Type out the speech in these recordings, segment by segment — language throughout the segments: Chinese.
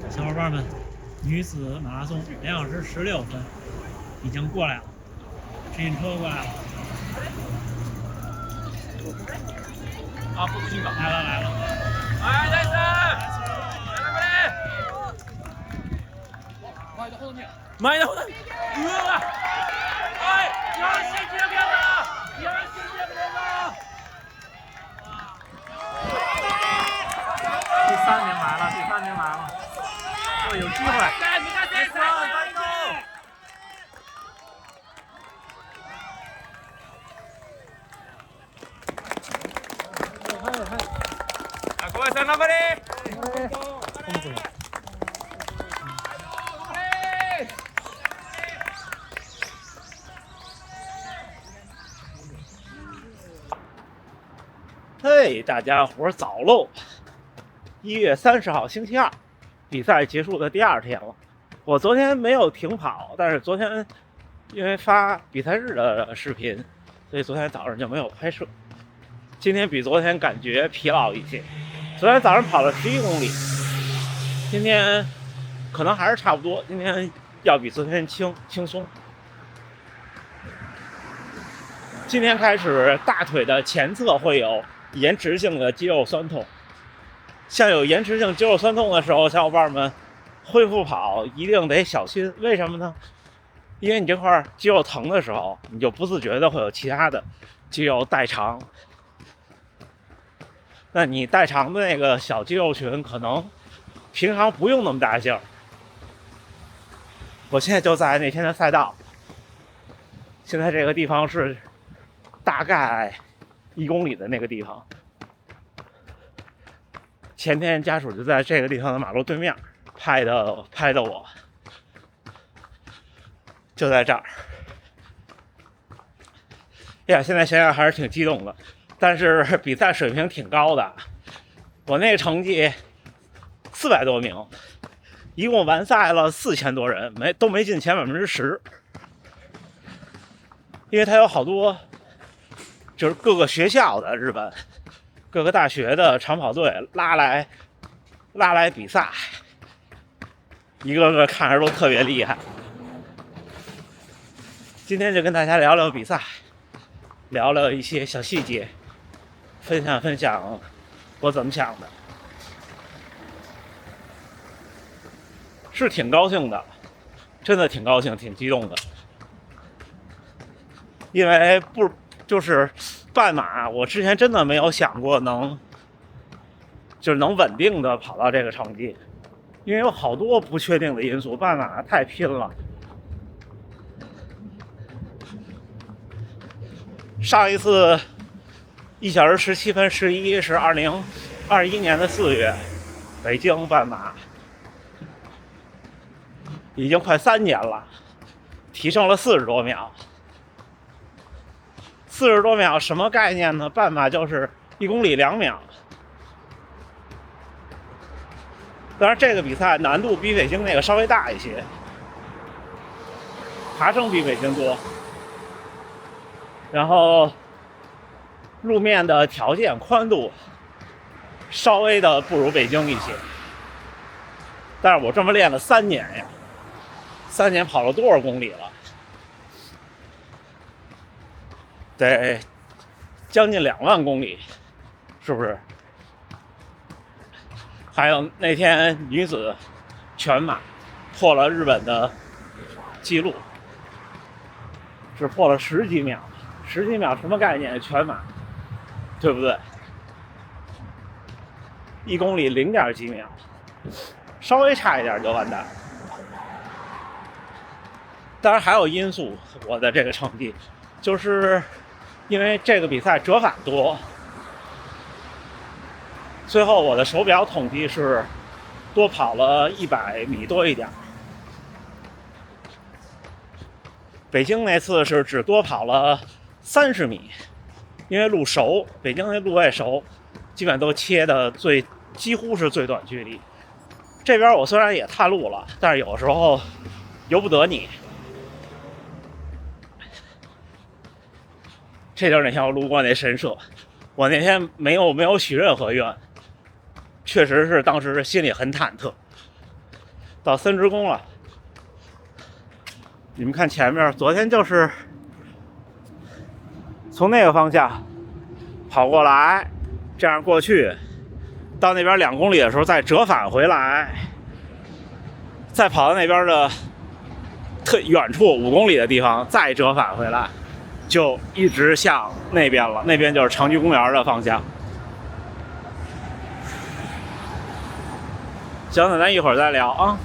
小伙伴们，女子马拉松2小时16分已经过来了，直行车过来了。啊，不行吧？来了！哎，来生！来！慢点后面，慢点后面！哎，要先接边了！要先接边了！第3名来了，这有机会。你看谁上？各位頑張れ！嘿，大家伙早喽！1月30号星期二，比赛结束的第2天了。我昨天没有停跑，但是昨天因为发比赛日的视频，所以昨天早上就没有拍摄。今天比昨天感觉疲劳一些。昨天早上跑了11公里，今天可能还是差不多。今天要比昨天轻松。今天开始，大腿的前侧会有延迟性的肌肉酸痛。像有延迟性肌肉酸痛的时候，小伙伴们恢复跑一定得小心。为什么呢？因为你这块肌肉疼的时候，你就不自觉的会有其他的肌肉代偿。那你代偿的那个小肌肉群可能平常不用那么大劲儿。我现在就在那天的赛道，现在这个地方是大概1公里的那个地方。前天家属就在这个地方的马路对面拍的我，就在这儿。呀，现在想想还是挺激动的，但是比赛水平挺高的。我那个成绩400多名，一共完赛了4000多人，都没进前10%。因为他有好多就是各个学校的日本各个大学的长跑队拉来比赛，一个个看着都特别厉害。今天就跟大家聊聊比赛，聊聊一些小细节，分享我怎么想的。是挺高兴的，真的挺高兴，挺激动的。因为就是半马，我之前真的没有想过能稳定的跑到这个成绩，因为有好多不确定的因素，半马太拼了。上一次1小时17分11是2021年的4月，北京半马，已经快3年了，提升了40多秒。40多秒什么概念呢？半马就是1公里2秒。当然，这个比赛难度比北京那个稍微大一些，爬升比北京多，然后路面的条件宽度稍微的不如北京一些。但是我这么练了3年呀，3年跑了多少公里了？得将近2万公里，是不是？还有那天女子全马破了日本的记录，只破了10几秒，10几秒什么概念？全马，对不对？1公里0点几秒，稍微差一点就完蛋。当然还有因素，我的这个成绩就是因为这个比赛折返多，最后我的手表统计是多跑了100米多一点。北京那次是只多跑了30米，因为路熟，北京那路位熟，基本都切的几乎是最短距离。这边我虽然也探路了，但是有时候由不得你。这就是那天我路过那神社，我那天没有许任何愿，确实是当时心里很忐忑。到森职宫了。你们看前面，昨天就是从那个方向跑过来，这样过去，到那边2公里的时候再折返回来，再跑到那边的特远处5公里的地方再折返回来，就一直向那边了。那边就是长居公园的方向。行，那咱一会儿再聊啊。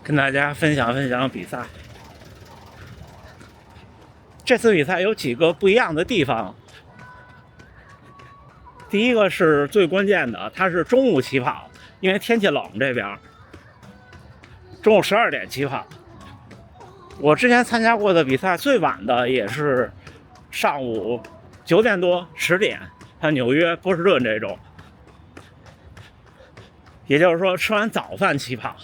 跟大家分享分享比赛。这次比赛有几个不一样的地方。第一个是最关键的，它是中午起跑，因为天气冷，这边中午12点起跑。我之前参加过的比赛最晚的也是上午9点多10点，像纽约、波士顿这种。也就是说吃完早饭起跑。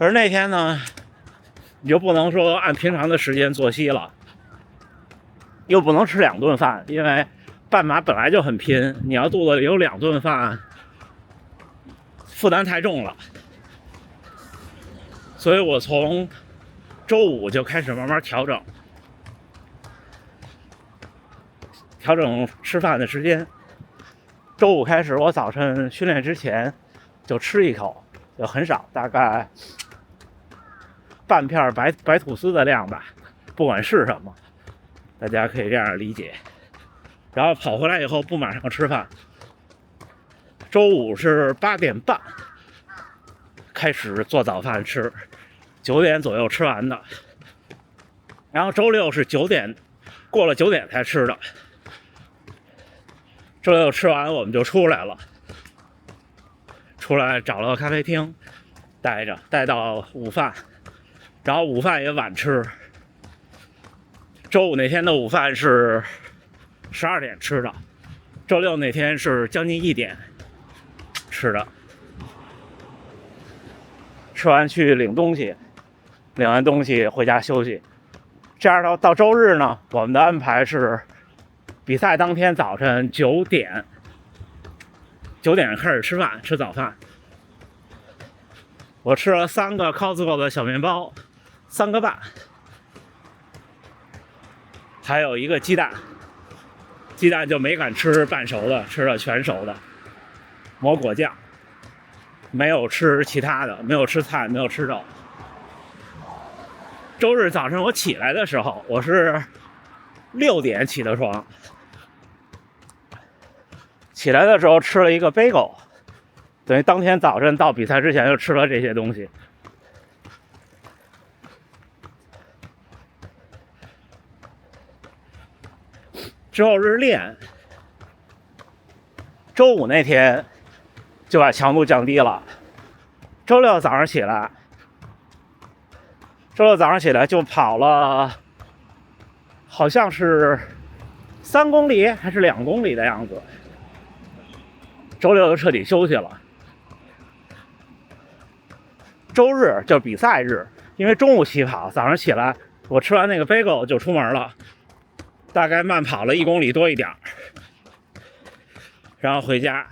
而那天呢，你就不能说按平常的时间作息了，又不能吃2顿饭，因为半马本来就很拼，你要肚子里有2顿饭，负担太重了。所以我从周五就开始慢慢调整吃饭的时间。周五开始，我早晨训练之前就吃一口，就很少，大概半片白吐司的量吧，不管是什么，大家可以这样理解。然后跑回来以后不马上吃饭，周五是8点半开始做早饭吃，9点左右吃完的。然后周六是过了9点才吃的。周六吃完我们就出来了，出来找了个咖啡厅待到午饭，然后午饭也晚吃。周五那天的午饭是12点吃的，周六那天是将近1点吃的。吃完去领东西，领完东西回家休息。这样到周日呢，我们的安排是比赛当天早晨9点开始吃饭，吃早饭。我吃了3个 Costco 的小面包，3个半，还有1个鸡蛋。鸡蛋就没敢吃半熟的，吃了全熟的，抹果酱，没有吃其他的，没有吃菜，没有吃肉。周日早晨我起来的时候，我是6点起的床。起来的时候吃了1个 bagel， 等于当天早晨到比赛之前就吃了这些东西。之后是练，周五那天就把强度降低了。周六早上起来就跑了，好像是3公里还是2公里的样子。周六就彻底休息了。周日就比赛日，因为中午起跑，早上起来我吃完那个 bagel 就出门了，大概慢跑了1公里多一点，然后回家。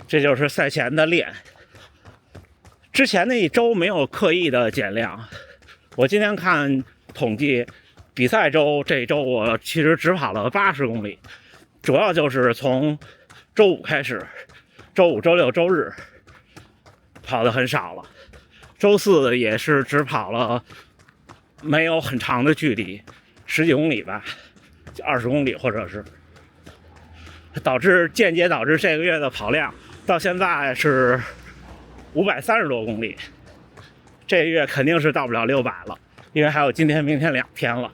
这就是赛前的练。之前那一周没有刻意的减量，我今天看统计，比赛周这一周我其实只跑了80公里，主要就是从周五开始，周五、周六、周日跑的很少了，周四也是只跑了没有很长的距离，10几公里吧，20公里或者是，间接导致这个月的跑量到现在是530多公里，这个月肯定是到不了600了，因为还有今天、明天2天了。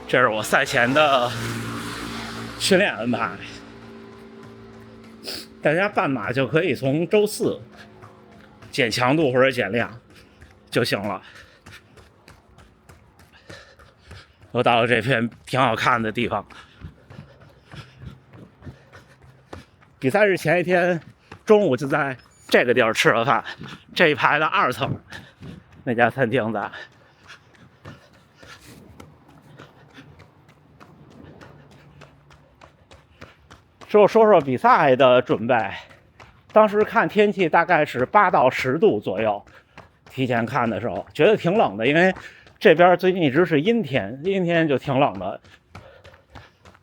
这是我赛前的训练安排，大家半马就可以从周4减强度或者减量就行了。我到了这片挺好看的地方。比赛日前一天中午就在这个地儿吃了饭，这一排的2层那家餐厅的。之后说说比赛的准备。当时看天气大概是8到10度左右，提前看的时候觉得挺冷的，因为这边最近一直是阴天，阴天就挺冷的。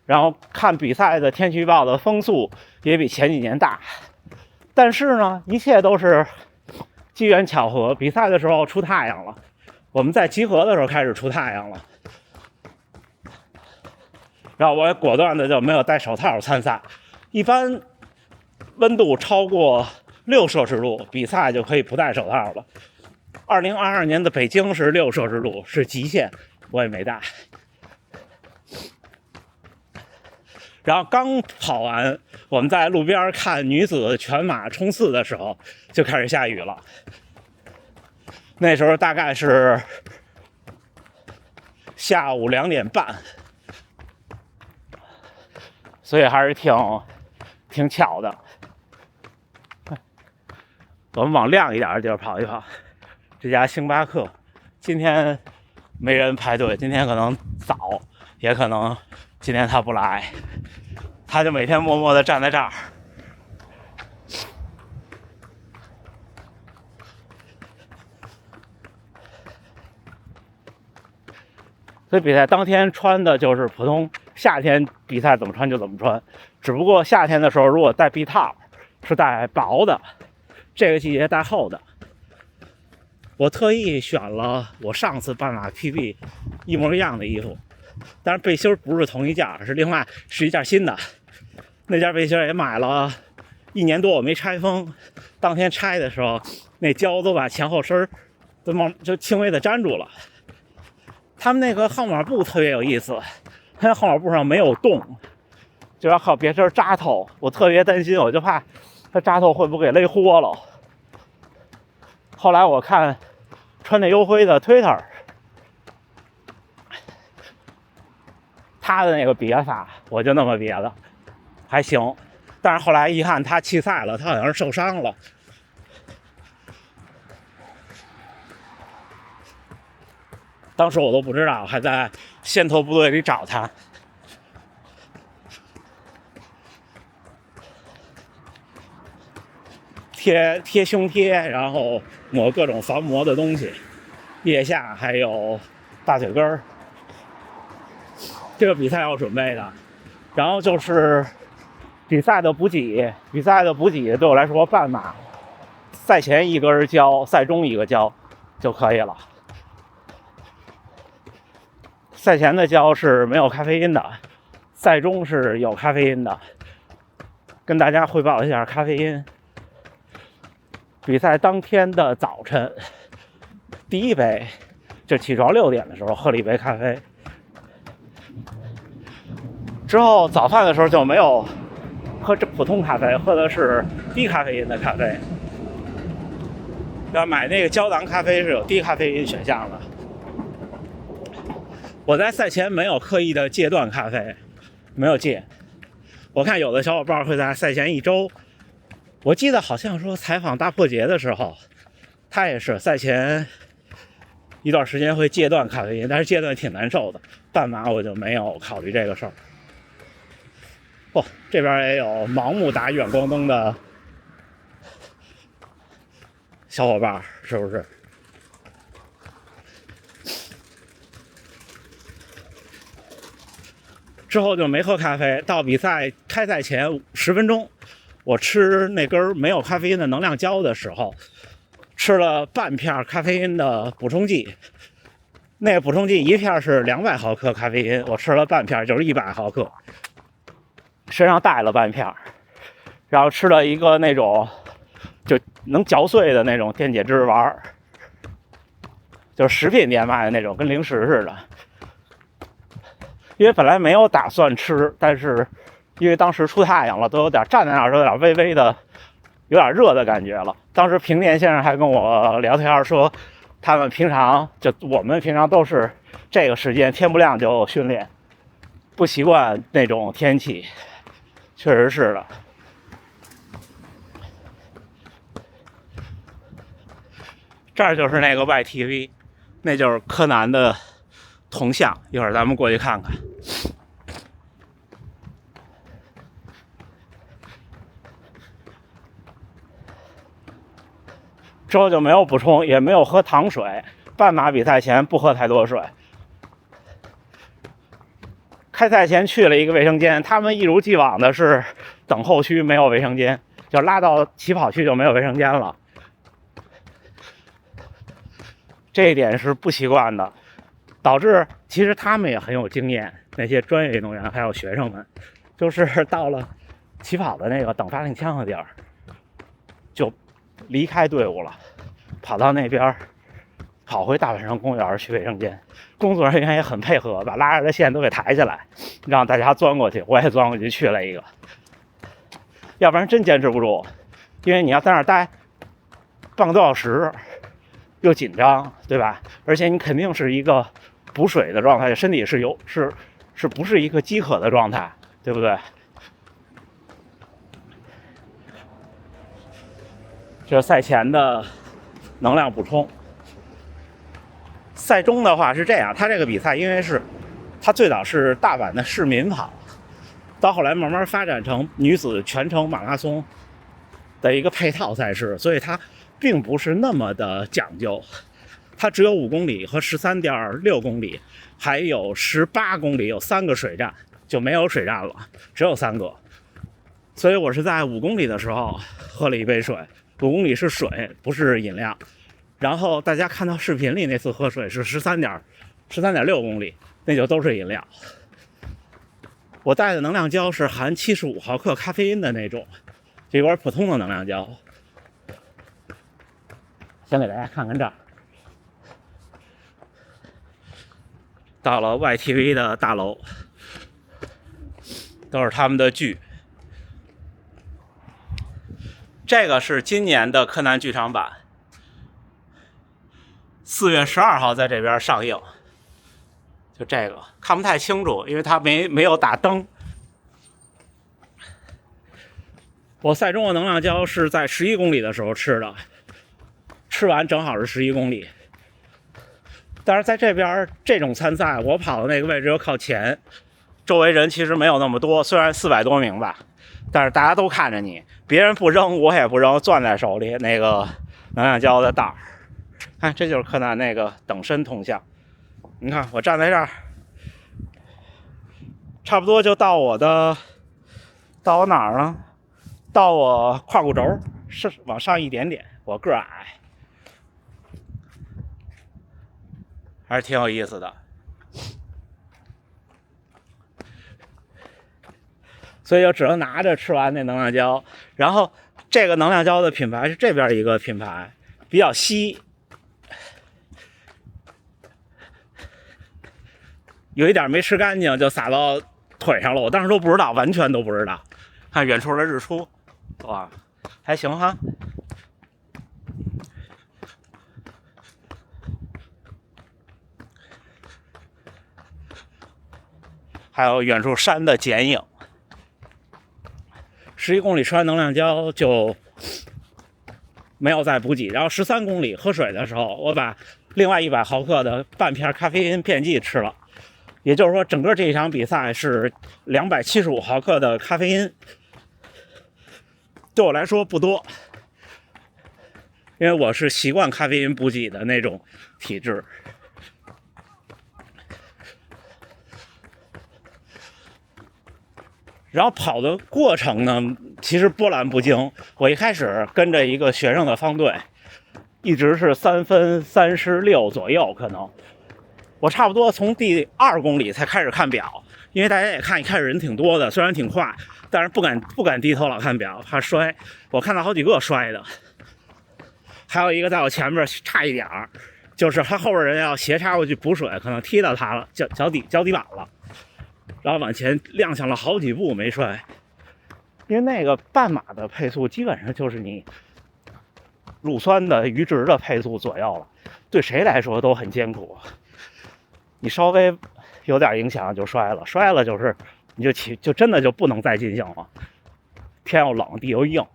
然后看比赛的天气预报的风速也比前几年大，但是呢，一切都是机缘巧合。比赛的时候出太阳了，我们在集合的时候开始出太阳了，然后我也果断的就没有戴手套参赛。一般温度超过6摄氏度，比赛就可以不戴手套了。2022年的北京是6摄氏度，是极限，我也没戴。然后刚跑完，我们在路边看女子全马冲刺的时候，就开始下雨了。那时候大概是下午2点半，所以还是挺巧的。我们往亮一点的地儿跑一跑。这家星巴克今天没人排队，今天可能早，也可能今天他不来，他就每天默默地站在这儿。所以比赛当天穿的就是普通夏天比赛怎么穿就怎么穿，只不过夏天的时候如果戴臂套是戴薄的，这个季节戴厚的。我特意选了我上次半马 PB 一模一样的衣服，但是背心不是同一件，是一件新的。那件背心也买了1年多，我没拆封。当天拆的时候，那胶都把前后身就轻微的粘住了。他们那个号码布特别有意思，他号码布上没有洞，就要靠别针扎透。我特别担心，我就怕它扎透会不会给勒豁了。后来我看穿内优辉的 Twitter， 他的那个别法，我就那么别的，还行。但是后来一看他弃赛了，他好像是受伤了。当时我都不知道，还在先头部队里找他。贴胸贴，然后抹各种防磨的东西，腋下还有大腿根儿。这个比赛要准备的，然后就是比赛的补给。比赛的补给对我来说，半马赛前1根胶，赛中1个胶就可以了。赛前的胶是没有咖啡因的，赛中是有咖啡因的。跟大家汇报一下咖啡因。比赛当天的早晨，第一杯就起床6点的时候喝了1杯咖啡，之后早饭的时候就没有喝这普通咖啡，喝的是低咖啡因的咖啡。要买那个胶囊咖啡是有低咖啡因选项的。我在赛前没有刻意的戒断咖啡，没有戒。我看有的小伙伴会在赛前1周。我记得好像说采访大破节的时候，他也是赛前一段时间会戒断咖啡因，但是戒断挺难受的。半马我就没有考虑这个事儿。这边也有盲目打远光灯的小伙伴，是不是？之后就没喝咖啡，到比赛开赛前10分钟。我吃那根没有咖啡因的能量胶的时候，吃了半片咖啡因的补充剂。那个补充剂1片是200毫克咖啡因，我吃了半片就是100毫克，身上带了半片，然后吃了一个那种就能嚼碎的那种电解质丸，就是食品店卖的那种，跟零食似的。因为本来没有打算吃，但是因为当时出太阳了，都有点站在那儿都有点微微的有点热的感觉了。当时平田先生还跟我聊天说，我们平常都是这个时间天不亮就训练，不习惯那种天气。确实是的。这儿就是那个 YTV， 那就是柯南的铜像，一会儿咱们过去看看。之后就没有补充，也没有喝糖水。半马比赛前不喝太多水。开赛前去了一个卫生间，他们一如既往的是等候区没有卫生间，就拉到起跑区就没有卫生间了。这一点是不习惯的，导致其实他们也很有经验，那些专业运动员还有学生们，就是到了起跑的那个等发令枪的地儿，就离开队伍了，跑到那边，跑回大本山公园去卫生间。工作人员也很配合，把拉着的线都给抬起来，让大家钻过去。我也钻过去去了一个，要不然真坚持不住，因为你要在那儿待半个多小时。又紧张，对吧？而且你肯定是一个补水的状态，身体是不是一个饥渴的状态，对不对？这是赛前的能量补充。赛中的话是这样，它这个比赛因为是它最早是大阪的市民跑，到后来慢慢发展成女子全程马拉松的一个配套赛事，所以它并不是那么的讲究，它只有5公里和13.6公里，还有18公里，有3个水站，就没有水站了，只有3个。所以我是在5公里的时候喝了一杯水，5公里是水，不是饮料。然后大家看到视频里那次喝水是13.6公里，那就都是饮料。我带的能量胶是含75毫克咖啡因的那种，这管普通的能量胶。先给大家看看这儿，到了 YTV 的大楼，都是他们的剧。这个是今年的柯南剧场版，4月12号在这边上映。就这个看不太清楚，因为它没有打灯。我赛中的能量胶是在11公里的时候吃的。吃完正好是11公里，但是在这边这种参赛，我跑的那个位置又靠前，周围人其实没有那么多，虽然400多名吧，但是大家都看着你，别人不扔我也不扔，攥在手里那个能量胶的袋儿。看，这就是柯南那个等身铜像。你看我站在这儿，差不多就到我哪儿呢？到我胯骨轴是往上一点点，我个儿矮。还是挺有意思的，所以就只能拿着吃完那能量胶。然后这个能量胶的品牌是这边一个品牌，比较稀，有一点没吃干净就洒到腿上了。我当时都不知道，完全都不知道。看远处的日出，哇，还行哈。还有远处山的剪影。11公里吃完能量胶就没有再补给，然后13公里喝水的时候，我把另外100毫克的半片咖啡因片剂吃了，也就是说整个这一场比赛是275毫克的咖啡因，对我来说不多，因为我是习惯咖啡因补给的那种体质。然后跑的过程呢，其实波澜不惊。我一开始跟着一个学生的方队，一直是3分36左右，可能我差不多从第2公里才开始看表，因为大家也看，一开始人挺多的，虽然挺快，但是不敢低头老看表，怕摔。我看到好几个摔的，还有一个在我前面差一点儿，就是他后边人要斜插过去补水，可能踢到他了，脚底板了。然后往前踉跄了好几步没摔，因为那个半马的配速基本上就是你乳酸的阈值的配速左右了，对谁来说都很艰苦。你稍微有点影响就摔了，摔了就是你就真的就不能再进行了。天又冷，地又硬。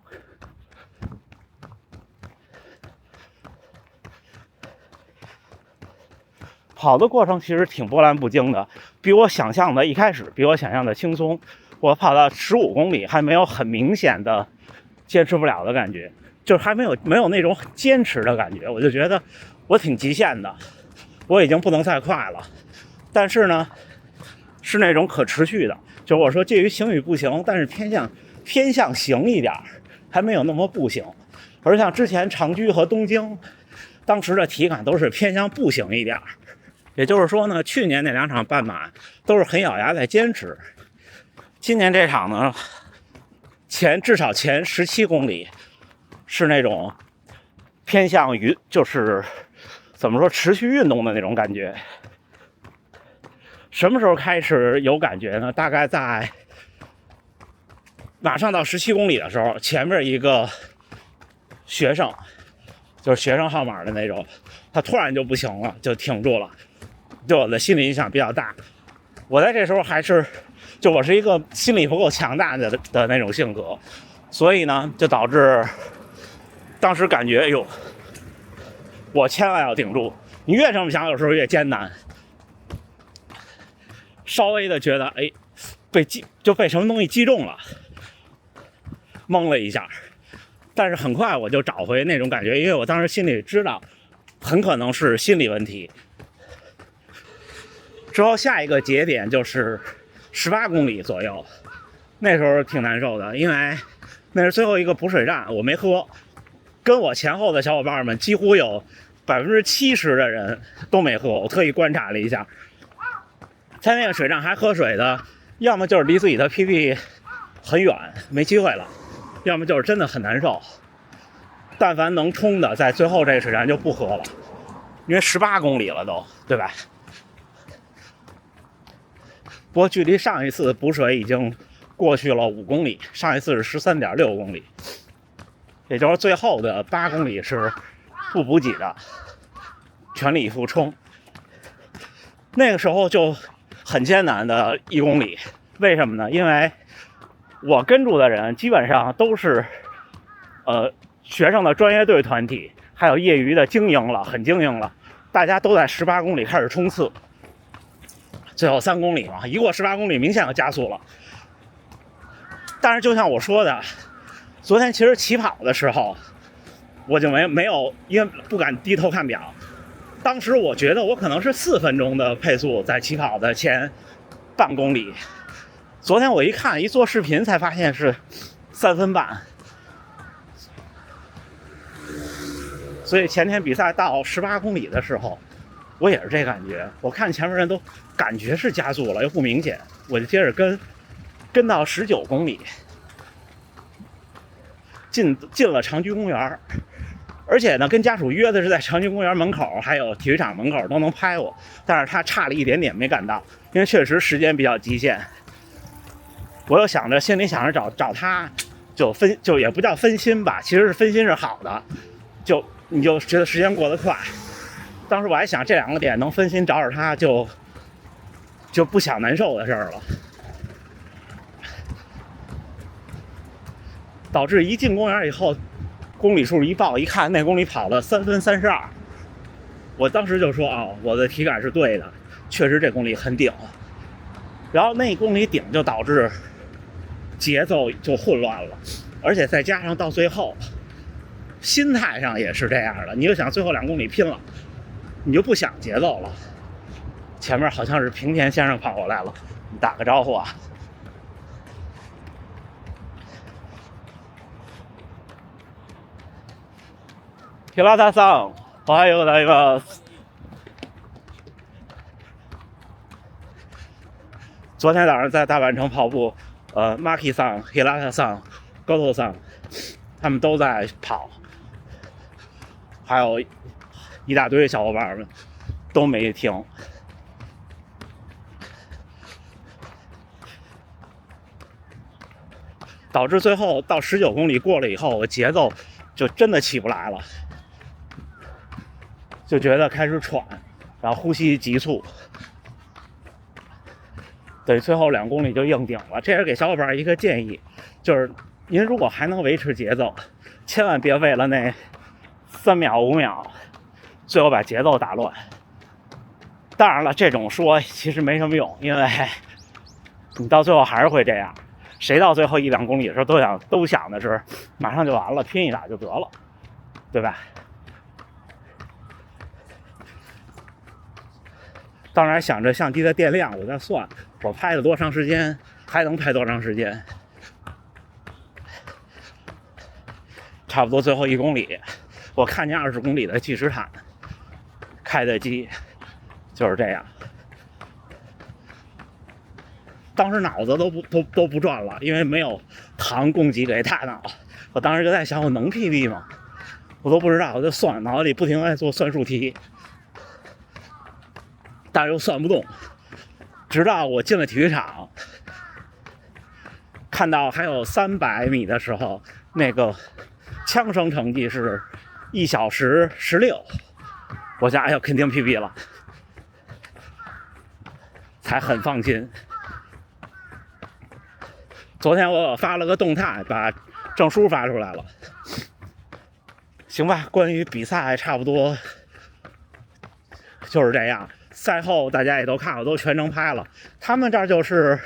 跑的过程其实挺波澜不惊的，比我想象的轻松。我跑到15公里还没有很明显的坚持不了的感觉，就是还没有那种很坚持的感觉，我就觉得我挺极限的，我已经不能再快了，但是呢是那种可持续的，就我说介于行与不行，但是偏向行一点，还没有那么不行。而像之前长居和东京，当时的体感都是偏向步行一点。也就是说呢，去年那2场半马都是很咬牙在坚持，今年这场呢，至少前17公里是那种偏向于就是怎么说持续运动的那种感觉。什么时候开始有感觉呢？大概在马上到17公里的时候，前面一个学生，就是学生号码的那种，他突然就不行了，就停住了，对我的心理影响比较大。我在这时候我是一个心理不够强大的那种性格，所以呢，就导致当时感觉，哎呦，我千万要顶住。你越这么想，有时候越艰难。稍微的觉得，哎，被什么东西击中了，懵了一下。但是很快我就找回那种感觉，因为我当时心里知道，很可能是心理问题。之后下一个节点就是18公里左右，那时候挺难受的，因为那是最后一个补水站，我没喝，跟我前后的小伙伴们几乎有70%的人都没喝，我特意观察了一下，在那个水站还喝水的，要么就是离自己的 PP 很远没机会了，要么就是真的很难受。但凡能冲的，在最后这个水站就不喝了，因为18公里了都，对吧？不过距离上一次补水已经过去了5公里，上一次是13.6公里，也就是最后的8公里是不补给的，全力以赴冲。那个时候就很艰难的1公里，为什么呢？因为我跟住的人基本上都是学生的专业队团体，还有业余的精英了，很精英了，大家都在18公里开始冲刺，最后3公里嘛，一过18公里明显要加速了。但是就像我说的，昨天其实起跑的时候我就没有，因为不敢低头看表，当时我觉得我可能是4分钟的配速在起跑的前半公里，昨天我一做视频才发现是3分半。所以前天比赛到18公里的时候，我也是这感觉，我看前面人都感觉是加速了，又不明显，我就接着跟到19公里，进了长居公园，而且呢，跟家属约的是在长居公园门口还有体育场门口都能拍我，但是他差了一点点没赶到，因为确实时间比较极限。我又心里想着找他，就也不叫分心吧，其实是分心是好的，你就觉得时间过得快。当时我还想这2个点能分心找他，就不想难受的事儿了。导致一进公园以后，公里数一报一看，那公里跑了3分32，我当时就说我的体感是对的，确实这公里很顶。然后那公里顶就导致节奏就混乱了，而且再加上到最后心态上也是这样的，你就想最后2公里拼了，你就不想节奏了。前面好像是平田先生跑过来了，你打个招呼啊。平田さん、おはようございます。昨天早上在大阪城跑步，Maki さん、平田さん、高藤さん，他们都在跑，还有一大堆小伙伴们都没停。导致最后到19公里过了以后，我节奏就真的起不来了，就觉得开始喘，然后呼吸急促，对，最后2公里就硬顶了。这也是给小伙伴一个建议，就是您如果还能维持节奏，千万别为了那3秒5秒，最后把节奏打乱。当然了，这种说其实没什么用，因为你到最后还是会这样。谁到最后1-2公里的时候都想的是马上就完了，拼一打就得了，对吧？当然想着相机的电量，我在算我拍了多长时间，还能拍多长时间。差不多最后1公里，我看见20公里的计时毯，开的机就是这样。当时脑子都不转了，因为没有糖供给给大脑。我当时就在想，我能 PB 吗？我都不知道，我就算，脑子里不停在做算术题，但是又算不动。直到我进了体育场，看到还有300米的时候，那个枪声成绩是1小时16，我想，哎呦，肯定 PB 了，才很放心。昨天我发了个动态，把证书发出来了。行吧，关于比赛差不多就是这样。赛后大家也都看，我都全程拍了。他们这儿就是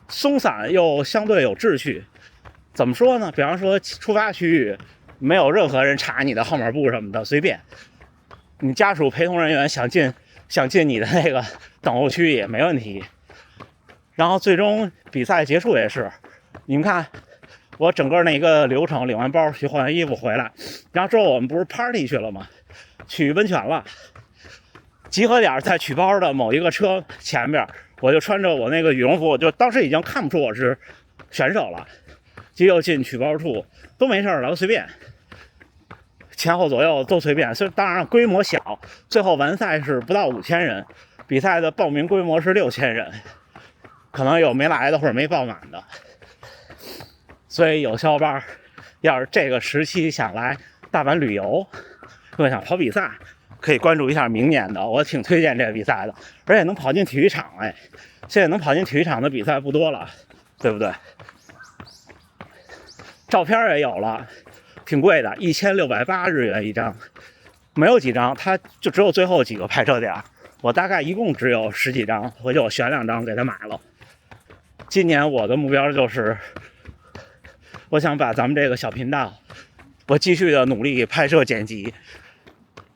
松散又相对有秩序。怎么说呢？比方说出发区域没有任何人查你的号码布什么的，随便。你家属陪同人员想进你的那个等候区也没问题。然后最终比赛结束也是，你们看我整个那个流程，领完包去换完衣服回来，然后之后我们不是 party 去了吗？去温泉了。集合点在取包的某一个车前边，我就穿着我那个羽绒服，我就当时已经看不出我是选手了。急就进取包处都没事了，都随便，前后左右都随便。所以当然规模小，最后完赛是不到5000人，比赛的报名规模是6000人。可能有没来的或者没报满的，所以有小伙伴要是这个时期想来大阪旅游，又想跑比赛，可以关注一下明年的，我挺推荐这个比赛的，而且能跑进体育场，哎，现在能跑进体育场的比赛不多了，对不对？照片也有了，挺贵的，1680日元一张，没有几张，它就只有最后几个拍摄点，我大概一共只有10几张，回去我选2张给他买了。今年我的目标就是，我想把咱们这个小频道，我继续的努力拍摄剪辑，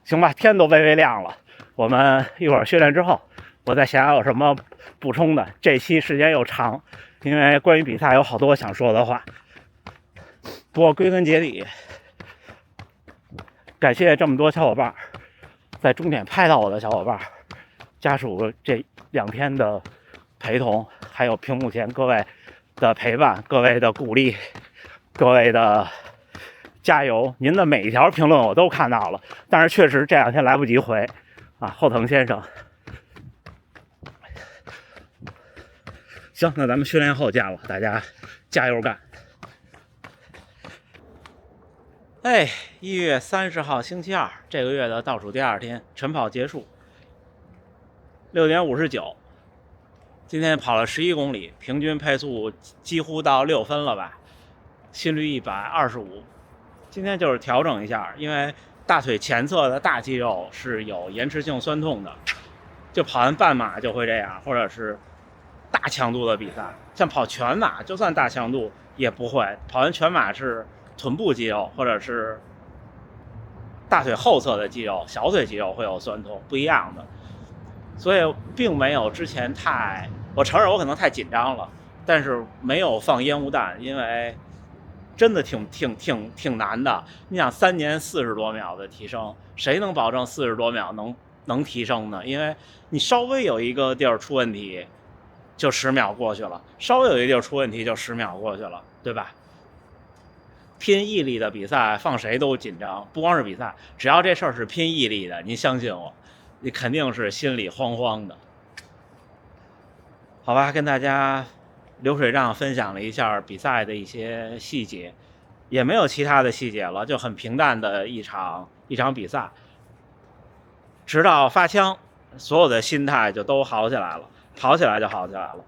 行吧？天都微微亮了，我们一会儿训练之后，我再想想有什么补充的。这期时间又长，因为关于比赛有好多想说的话。不过归根结底，感谢这么多小伙伴，在终点拍到我的小伙伴，家属这2天的陪同，还有屏幕前各位的陪伴，各位的鼓励，各位的加油，您的每一条评论我都看到了，但是确实这2天来不及回啊，后藤先生。行，那咱们训练后见了，大家加油干！哎，1月30号星期二，这个月的倒数第2天，晨跑结束，6点59。今天跑了11公里，平均配速几乎到6分了吧，心率125。今天就是调整一下，因为大腿前侧的大肌肉是有延迟性酸痛的，就跑完半马就会这样，或者是大强度的比赛，像跑全马就算大强度也不会，跑完全马是臀部肌肉或者是大腿后侧的肌肉，小腿肌肉会有酸痛，不一样的。所以并没有之前我承认我可能太紧张了，但是没有放烟雾弹，因为真的挺难的。你想3年40多秒的提升，谁能保证40多秒能提升呢？因为你稍微有一个地儿出问题，就10秒过去了；稍微有一个地儿出问题，就10秒过去了，对吧？拼毅力的比赛，放谁都紧张，不光是比赛，只要这事儿是拼毅力的，您相信我，你肯定是心里慌慌的。好吧，跟大家流水账分享了一下比赛的一些细节，也没有其他的细节了，就很平淡的一场比赛。直到发枪，所有的心态就都好起来了，跑起来就好起来了。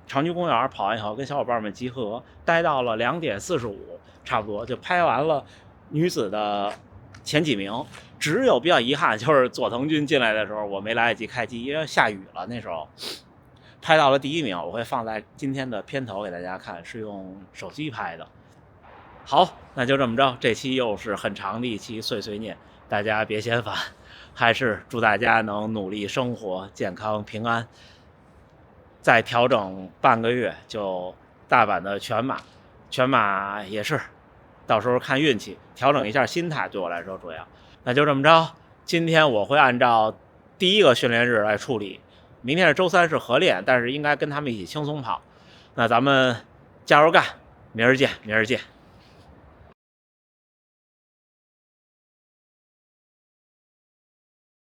长居公园跑完以后，跟小伙伴们集合，待到了2点45，差不多就拍完了女子的前几名。只有比较遗憾，就是佐藤君进来的时候，我没来得及开机，因为下雨了那时候。拍到了第1名，我会放在今天的片头给大家看，是用手机拍的。好，那就这么着，这期又是很长的一期碎碎念，大家别嫌烦，还是祝大家能努力生活，健康平安。再调整半个月就大阪的全马也是，到时候看运气，调整一下心态对我来说主要。那就这么着，今天我会按照第1个训练日来处理，明天是周3是合练，但是应该跟他们一起轻松跑。那咱们加油干，明儿见。